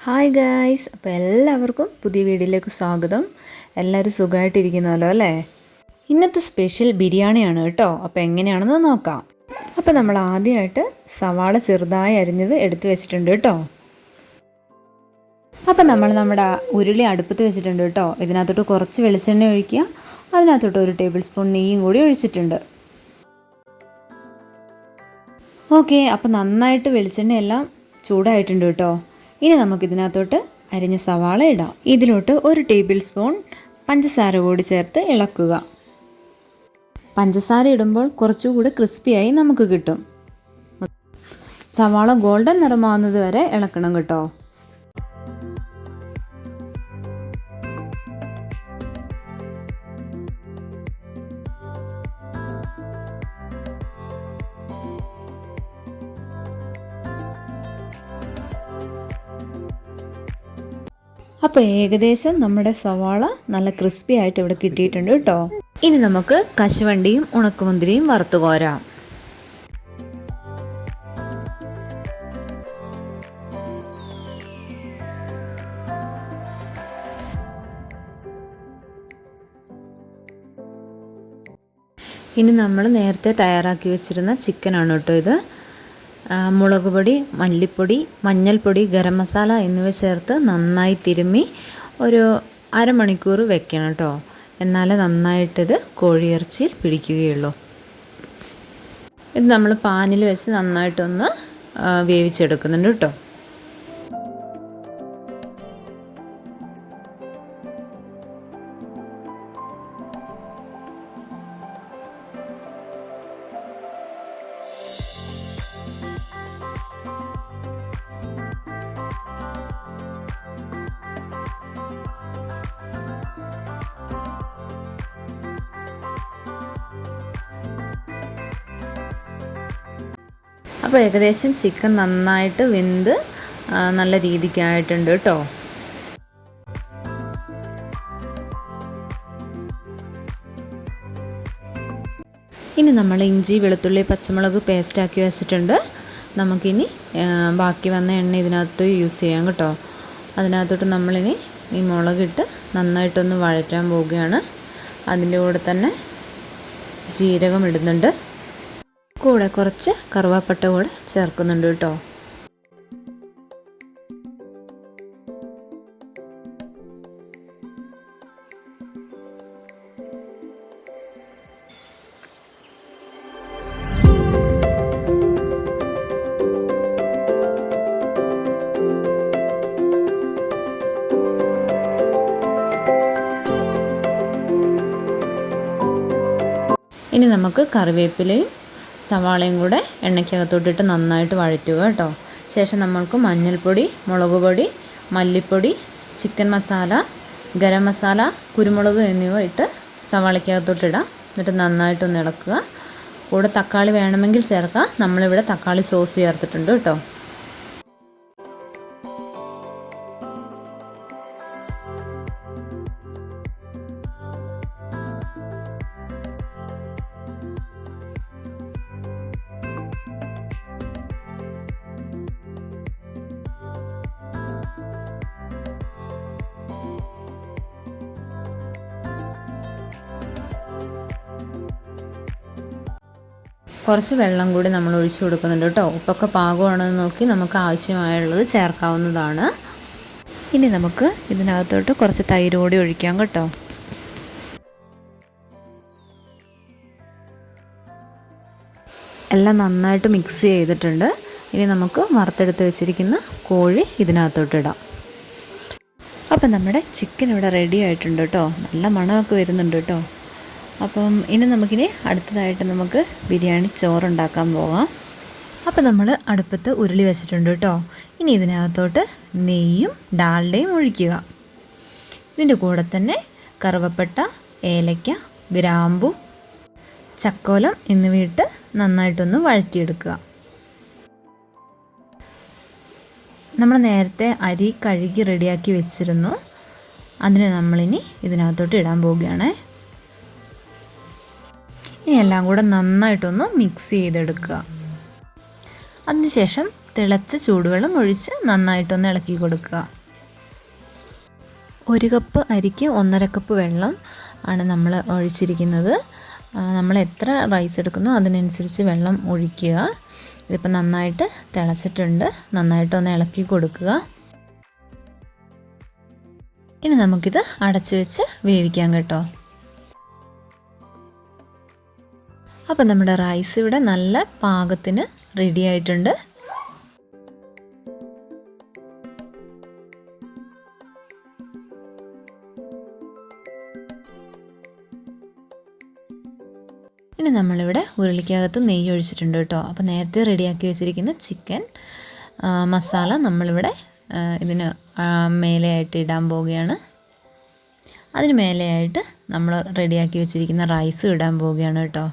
Hi guys, അപ്പോൾ എല്ലാവർക്കും പുതിയ വീഡിയോയിലേക്ക് സ്വാഗതം. എല്ലാവരും സുഖമായിട്ടിരിക്കുന്നല്ലോ അല്ലേ? ഇന്നത്തെ സ്പെഷ്യൽ ബിരിയാണിയാണ് കേട്ടോ. അപ്പോൾ എങ്ങനെയാണെന്ന് നോക്കാം. അപ്പോൾ നമ്മൾ ആദ്യമായിട്ട് സവാള ചെറുതായി അരിഞ്ഞത് എടുത്തു വെച്ചിട്ടുണ്ട് കേട്ടോ. അപ്പോൾ നമ്മൾ നമ്മുടെ ഉരുളി അടുപ്പത്ത് വെച്ചിട്ടുണ്ട് കേട്ടോ. ഇതിനകത്തോട്ട് കുറച്ച് വെളിച്ചെണ്ണ ഒഴിക്കുക. അതിനകത്തോട്ട് 1 ടേബിൾ സ്പൂൺ നെയ്യും കൂടി ഒഴിച്ചിട്ടുണ്ട്. ഓക്കെ, അപ്പോൾ നന്നായിട്ട് വെളിച്ചെണ്ണയെല്ലാം ചൂടായിട്ടുണ്ട് കേട്ടോ. ഇനി നമുക്കിതിനകത്തോട്ട് അരിഞ്ഞ സവാള ഇടാം. ഇതിലോട്ട് 1 ടേബിൾ സ്പൂൺ പഞ്ചസാര കൂടി ചേർത്ത് ഇളക്കുക. പഞ്ചസാര ഇടുമ്പോൾ കുറച്ചുകൂടി ക്രിസ്പിയായി നമുക്ക് കിട്ടും. സവാള ഗോൾഡൻ നിറമാവുന്നത് വരെ ഇളക്കണം കേട്ടോ. അപ്പോൾ ഏകദേശം നമ്മുടെ സവാള നല്ല ക്രിസ്പി ആയിട്ട് ഇവിടെ കിട്ടിയിട്ടുണ്ട് കേട്ടോ. ഇനി നമുക്ക് കശുവണ്ടിയും ഉണക്കമുന്തിരിയും വറുത്ത് കോരാം. ഇനി നമ്മൾ നേരത്തെ തയ്യാറാക്കി വെച്ചിരുന്ന ചിക്കനാണ് കേട്ടോ ഇത്. മുളക് പൊടി, മല്ലിപ്പൊടി, മഞ്ഞൾപ്പൊടി, ഗരം മസാല എന്നിവ ചേർത്ത് നന്നായി തിരുമ്മി ഒരു അരമണിക്കൂർ വെക്കണം കേട്ടോ. എന്നാലേ നന്നായിട്ടിത് കോഴിയിറച്ചിയിൽ പിടിക്കുകയുള്ളൂ. ഇത് നമ്മൾ പാനിൽ വെച്ച് നന്നായിട്ടൊന്ന് വേവിച്ചെടുക്കുന്നുണ്ട് കേട്ടോ. അപ്പോൾ ഏകദേശം ചിക്കൻ നന്നായിട്ട് വെന്ത് നല്ല രീതിക്കായിട്ടുണ്ട് കേട്ടോ. ഇനി നമ്മൾ ഇഞ്ചി, വെളുത്തുള്ളി, പച്ചമുളക് പേസ്റ്റാക്കി വെച്ചിട്ടുണ്ട്. നമുക്കിനി ബാക്കി വന്ന എണ്ണ ഇതിനകത്ത് യൂസ് ചെയ്യാം കേട്ടോ. അതിനകത്തോട്ട് നമ്മളിനി ഈ മുളകിട്ട് നന്നായിട്ടൊന്ന് വഴറ്റാൻ പോവുകയാണ്. അതിൻ്റെ കൂടെ തന്നെ ജീരകം ഇടുന്നുണ്ട്. കൂടെ കുറച്ച് കറുവാപ്പട്ട കൂടെ ചേർക്കുന്നുണ്ട് കേട്ടോ. ഇനി നമുക്ക് കറിവേപ്പിലയും സവാളയും കൂടെ എണ്ണയ്ക്കകത്തോട്ടിട്ട് നന്നായിട്ട് വഴറ്റുക കേട്ടോ. ശേഷം നമ്മൾക്ക് മഞ്ഞൾപ്പൊടി, മുളക് പൊടി, മല്ലിപ്പൊടി, ചിക്കൻ മസാല, ഗരം മസാല, കുരുമുളക് എന്നിവ ഇട്ട് സവാളയ്ക്കകത്തോട്ടിടാം. എന്നിട്ട് നന്നായിട്ടൊന്ന് ഇളക്കുക. കൂടെ തക്കാളി വേണമെങ്കിൽ ചേർക്കാം. നമ്മളിവിടെ തക്കാളി സോസ് ചേർത്തിട്ടുണ്ട് കേട്ടോ. കുറച്ച് വെള്ളം കൂടി നമ്മൾ ഒഴിച്ചു കൊടുക്കുന്നുണ്ട് കേട്ടോ. ഉപ്പൊക്കെ പാകമാണെന്ന് നോക്കി നമുക്ക് ആവശ്യമായുള്ളത് ചേർക്കാവുന്നതാണ്. ഇനി നമുക്ക് ഇതിനകത്തോട്ട് കുറച്ച് തൈര് കൂടി ഒഴിക്കാം കേട്ടോ. എല്ലാം നന്നായിട്ട് മിക്സ് ചെയ്തിട്ടുണ്ട്. ഇനി നമുക്ക് വറുത്തെടുത്ത് വെച്ചിരിക്കുന്ന കോഴി ഇതിനകത്തോട്ട് ഇടാം. അപ്പം നമ്മുടെ ചിക്കൻ ഇവിടെ റെഡി ആയിട്ടുണ്ട് കേട്ടോ. നല്ല മണമൊക്കെ വരുന്നുണ്ട് കേട്ടോ. അപ്പം ഇനി നമുക്കിനി അടുത്തതായിട്ട് നമുക്ക് ബിരിയാണി ചോറുണ്ടാക്കാൻ പോകാം. അപ്പോൾ നമ്മൾ അടുപ്പത്ത് ഉരുളി വെച്ചിട്ടുണ്ട് കേട്ടോ. ഇനി ഇതിനകത്തോട്ട് നെയ്യും ഡാൽഡയും ഒഴിക്കുക. ഇതിൻ്റെ കൂടെ തന്നെ കറുവപ്പട്ട, ഏലക്ക, ഗ്രാമ്പു, ചക്കോലം എന്നിവയിട്ട് നന്നായിട്ടൊന്ന് വഴറ്റിയെടുക്കുക. നമ്മൾ നേരത്തെ അരി കഴുകി റെഡിയാക്കി വെച്ചിരുന്നു. അതിന് നമ്മളിനി ഇതിനകത്തോട്ട് ഇടാൻ പോവുകയാണ്. ഇനി എല്ലാം കൂടെ നന്നായിട്ടൊന്ന് മിക്സ് ചെയ്തെടുക്കുക. അതിനുശേഷം തിളച്ച ചൂടുവെള്ളം ഒഴിച്ച് നന്നായിട്ടൊന്ന് ഇളക്കി കൊടുക്കുക. 1 കപ്പ് അരിക്ക് 1.5 കപ്പ് വെള്ളം ആണ് നമ്മൾ ഒഴിച്ചിരിക്കുന്നത്. നമ്മൾ എത്ര റൈസ് എടുക്കുന്നോ അതിനനുസരിച്ച് വെള്ളം ഒഴിക്കുക. ഇതിപ്പോൾ നന്നായിട്ട് തിളച്ചിട്ടുണ്ട്. നന്നായിട്ടൊന്ന് ഇളക്കി കൊടുക്കുക. ഇനി നമുക്കിത് അടച്ചു വെച്ച് വേവിക്കാം കേട്ടോ. അപ്പോൾ നമ്മുടെ റൈസ് ഇവിടെ നല്ല പാകത്തിന് റെഡി ആയിട്ടുണ്ട്. ഇനി നമ്മളിവിടെ ഉരുളിക്കകത്ത് നെയ്യ് ഒഴിച്ചിട്ടുണ്ട് കേട്ടോ. അപ്പോൾ നേരത്തെ റെഡിയാക്കി വെച്ചിരിക്കുന്ന ചിക്കൻ മസാല നമ്മളിവിടെ ഇതിന് മേലെയായിട്ട് ഇടാൻ പോവുകയാണ്. അതിന് മേലെയായിട്ട് നമ്മൾ റെഡിയാക്കി വെച്ചിരിക്കുന്ന റൈസ് ഇടാൻ പോവുകയാണ് കേട്ടോ.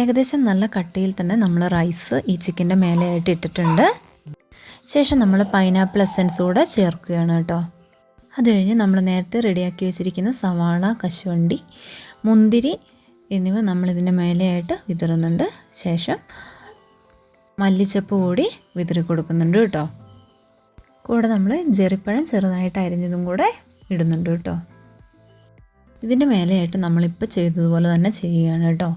ഏകദേശം നല്ല കട്ടിയിൽ തന്നെ നമ്മൾ റൈസ് ഈ ചിക്കൻ്റെ മേലെയായിട്ട് ഇട്ടിട്ടുണ്ട്. ശേഷം നമ്മൾ പൈനാപ്പിൾ എസൻസ് കൂടെ ചേർക്കുകയാണ് കേട്ടോ. അത് കഴിഞ്ഞ് നമ്മൾ നേരത്തെ റെഡിയാക്കി വെച്ചിരിക്കുന്ന സവാള, കശുവണ്ടി, മുന്തിരി എന്നിവ നമ്മളിതിൻ്റെ മേലെയായിട്ട് വിതറുന്നുണ്ട്. ശേഷം മല്ലിച്ചപ്പ് കൂടി വിതറി കൊടുക്കുന്നുണ്ട് കേട്ടോ. കൂടെ നമ്മൾ ജെറിപ്പഴം ചെറുതായിട്ട് അരിഞ്ഞതും കൂടെ ഇടുന്നുണ്ട് കേട്ടോ. ഇതിൻ്റെ മേലെയായിട്ട് നമ്മളിപ്പോൾ ചെയ്തതുപോലെ തന്നെ ചെയ്യുകയാണ് കേട്ടോ.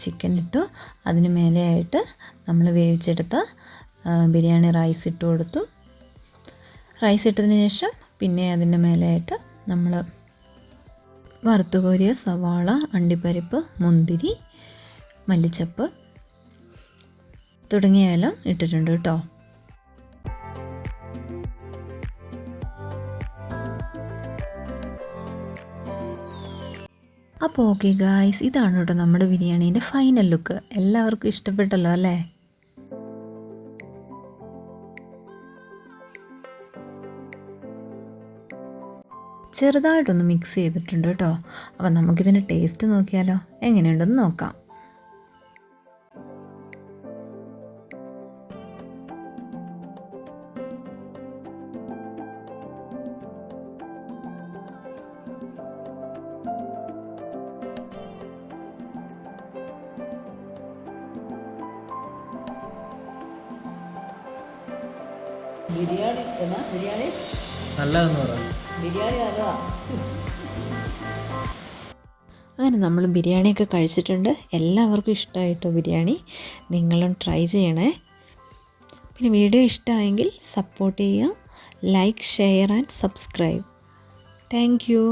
ചിക്കൻ ഇട്ടു, അതിന് മേലെയായിട്ട് നമ്മൾ വേവിച്ചെടുത്ത ബിരിയാണി റൈസ് ഇട്ട് കൊടുത്തു. റൈസ് ഇട്ടതിന് ശേഷം പിന്നെ അതിൻ്റെ മേലെയായിട്ട് നമ്മൾ വറുത്ത് കോരിയ സവാള, അണ്ടിപ്പരിപ്പ്, മുന്തിരി, മല്ലിച്ചപ്പ് തുടങ്ങിയവയെല്ലാം ഇട്ടിട്ടുണ്ട് കേട്ടോ. അപ്പോൾ ഓക്കെ ഗായ്സ്, ഇതാണ് കേട്ടോ നമ്മുടെ ബിരിയാണീൻ്റെ ഫൈനൽ ലുക്ക്. എല്ലാവർക്കും ഇഷ്ടപ്പെട്ടല്ലോ അല്ലേ? ചെറുതായിട്ടൊന്ന് മിക്സ് ചെയ്തിട്ടുണ്ട് കേട്ടോ. അപ്പം നമുക്കിതിൻ്റെ ടേസ്റ്റ് നോക്കിയാലോ, എങ്ങനെയുണ്ടെന്ന് നോക്കാം. ബിരിയാണി നല്ലതെന്ന് പറയാം. ബിരിയാണി നല്ലതാ. അങ്ങനെ നമ്മൾ ബിരിയാണിയൊക്കെ കഴിച്ചിട്ടുണ്ട്. എല്ലാവർക്കും ഇഷ്ടമായിട്ടോ ബിരിയാണി. നിങ്ങളും ട്രൈ ചെയ്യണേ. പിന്നെ വീഡിയോ ഇഷ്ടമായെങ്കിൽ സപ്പോർട്ട് ചെയ്യുക. Like, share and subscribe. Thank you.